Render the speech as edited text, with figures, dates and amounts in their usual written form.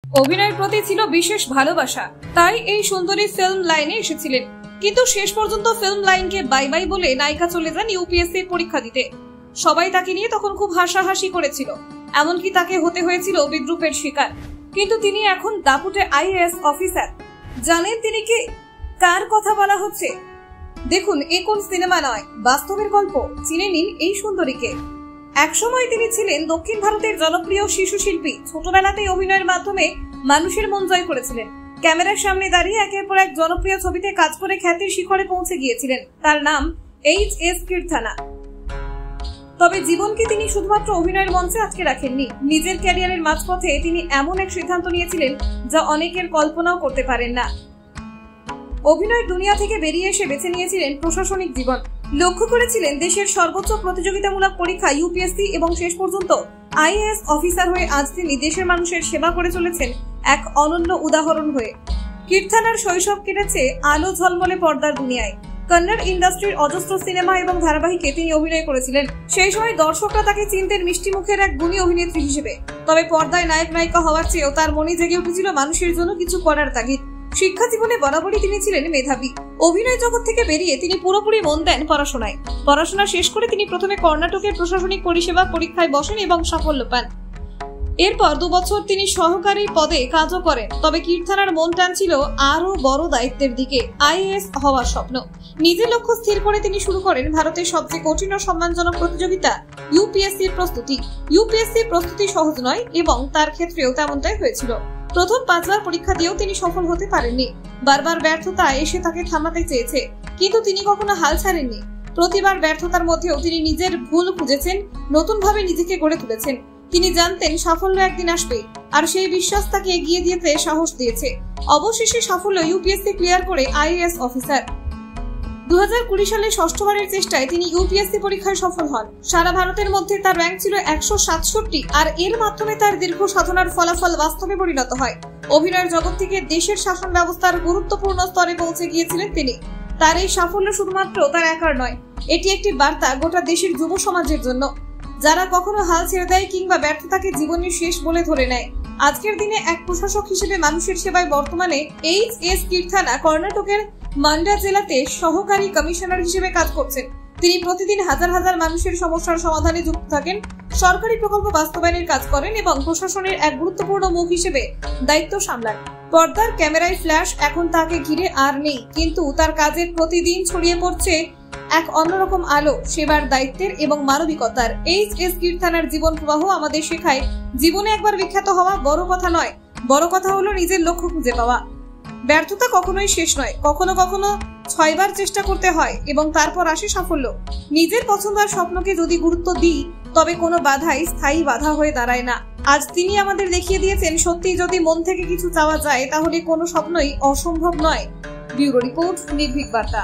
অভিনয়ের প্রতি ছিল বিশেষ ভালোবাসা, তাই এই সুন্দরী ফিল্ম লাইনে এসেছিলেন। কিন্তু শেষ পর্যন্ত ফিল্ম লাইনকে বাই বাই বলে নায়িকা চলে যান ইউপিএসসির পরীক্ষা দিতে। সবাই তাকে নিয়ে তখন খুব হাসাহাসি করেছিল, এমনকি তাকে হতে হয়েছিল বিদ্রুপের শিকার। কিন্তু তিনি এখন দাপুটে আইএএস অফিসার। জানেন তিনি কে, কার কথা বলা হচ্ছে? দেখুন, এ কোন সিনেমা নয়, বাস্তবের গল্প। চিনে নিন এই সুন্দরীকে। একসময় তিনি ছিলেন দক্ষিণ ভারতের জনপ্রিয় শিশু শিল্পী। ছোটবেলাতেই অভিনয়ের মাধ্যমে মানুষের মন জয় করেছিলেন। ক্যামেরার সামনে দাঁড়িয়ে একের পর এক জনপ্রিয় ছবিতে কাজ করে খ্যাতির শিখরে পৌঁছে গিয়েছিলেন। তার নাম এইচ.এস. কীর্থানা। তবে জীবনকে তিনি শুধুমাত্র অভিনয়ের মঞ্চে আটকে রাখেননি। নিজের ক্যারিয়ারের মাঝপথে তিনি এমন এক সিদ্ধান্ত নিয়েছিলেন যা অনেকের কল্পনাও করতে পারেন না। অভিনয়ের দুনিয়া থেকে বেরিয়ে এসে বেছে নিয়েছিলেন প্রশাসনিক জীবন। লক্ষ্য করেছিলেন দেশের সর্বোচ্চ প্রতিযোগিতামূলক পরীক্ষা ইউপিএসসি এবং শেষ পর্যন্ত আইএএস অফিসার হয়ে আজ তিনি দেশের মানুষের সেবা করে চলেছেন এক অনন্য উদাহরণ হয়ে। কীর্থানার শৈশব কেটেছে আলো ঝলমলে পর্দার দুনিয়ায়। কন্নড় ইন্ডাস্ট্রির অজস্র সিনেমা এবং ধারাবাহিকে তিনি অভিনয় করেছিলেন। সেই সময় দর্শকরা তাকে চিনতেন মিষ্টি মুখের এক গুণী অভিনেত্রী হিসেবে। তবে পর্দায় নায়ক নায়িকা হওয়ার চেয়েও তার মনে জেগে উঠেছিল মানুষের জন্য কিছু করার তাগিদ। শিক্ষা জীবনে বরাবরই তিনি ছিলেন মেধাবী। অভিনয় জগৎ থেকে বেরিয়ে তিনি পুরোপুরি মন দেন পড়াশোনায়। পড়াশোনা শেষ করে তিনি প্রথমে কর্ণাটকের প্রশাসনিক পরিষেবা পরীক্ষায় বসেন এবং সাফল্য পান। এরপর 2 বছর তিনি সহকারী পদে কাজও করেন। তবে কীর্থানার মন টানছিল আরো বড় দায়িত্বের দিকে, আইএএস হওয়ার স্বপ্ন। নিজের লক্ষ্য স্থির করে তিনি শুরু করেন ভারতের সবচেয়ে কঠিন ও সম্মানজনক প্রতিযোগিতা ইউপিএসসির প্রস্তুতি। ইউপিএসসির প্রস্তুতি সহজ নয় এবং তার ক্ষেত্রেও তেমনটাই হয়েছিল। প্রথম 5 বার পরীক্ষা দিয়েও তিনি সফল হতে পারেননি। বারবার ব্যর্থতা এসে তাকে থামাতে চেয়েছে, কিন্তু তিনি কখনো হাল ছাড়েননি। প্রতিবার ব্যর্থতার মধ্যেও তিনি নিজের ভুল খুঁজেছেন, নতুনভাবে নিজেকে গড়ে তুলেছেন। তিনি জানতেন সাফল্য একদিন আসবে, আর সেই বিশ্বাস তাকে এগিয়ে যেতে সাহস দিয়েছে। অবশেষে সাফল্য ইউপিএসসি ক্লিয়ার করে আইএএস অফিসার। 2020 সালে ষষ্ঠবারের চেষ্টায় তিনি ইউপিএসসি পরীক্ষায় সফল হন। সারা ভারতের মধ্যে তার র্যাঙ্ক ছিল 167, আর এর মাধ্যমে তার দীর্ঘ সাধনার ফলাফল বাস্তবে পরিণত হয়। অভিনয়ের জগৎ থেকে দেশের শাসন ব্যবস্থার গুরুত্বপূর্ণ স্তরে পৌঁছে গিয়েছিলেন তিনি। তার এই সাফল্য শুধুমাত্র তার একার নয়, এটি একটি বার্তা গোটা দেশের যুব সমাজের জন্য, যারা কখনো হাল ছেড়ে দেয় কিংবা ব্যর্থতাকে জীবনের শেষ বলে ধরে নেয়। আজকের দিনে এক প্রশাসক হিসেবে মানুষের সেবায় বর্তমানে এইচ.এস. কীর্থানা কর্ণাটকের মান্ডা জেলাতে সহকারী কমিশনার হিসেবে কাজ করছেন। তিনি প্রতিদিন হাজার হাজার মানুষের সমস্যার সমাধানে যুক্ত থাকেন, সরকারি প্রকল্প বাস্তবায়নের কাজ করেন এবং প্রশাসনের এক গুরুত্বপূর্ণ মুখ হিসেবে দায়িত্ব সামলান। পর্দার ক্যামেরায় ফ্ল্যাশ এখন তাকে ঘিরে আর নেই, কিন্তু তার কাজের প্রতিদিন ছড়িয়ে পড়ছে এক অন্যরকম আলো, সেবার দায়িত্বের এবং মানবিকতার। এইচ.এস. কীর্থানার জীবন প্রবাহ আমাদের শেখায়, জীবনে একবার বিখ্যাত হওয়া বড় কথা নয়, বড় কথা হলো নিজের লক্ষ্য খুঁজে পাওয়া। ব্যর্থতা কখনোই শেষ নয়, কখনো কখনো 6 বার চেষ্টা করতে হয় এবং তারপর আসে সাফল্য। নিজের পছন্দ আর স্বপ্নকে যদি গুরুত্ব দিই, তবে কোনো বাধাই স্থায়ী বাধা হয়ে দাঁড়ায় না। আজ তিনি আমাদের দেখিয়ে দিয়েছেন, সত্যি যদি মন থেকে কিছু চাওয়া যায়, তাহলে কোনো স্বপ্নই অসম্ভব নয়। ব্যুরো রিপোর্ট, নির্ভীক বার্তা।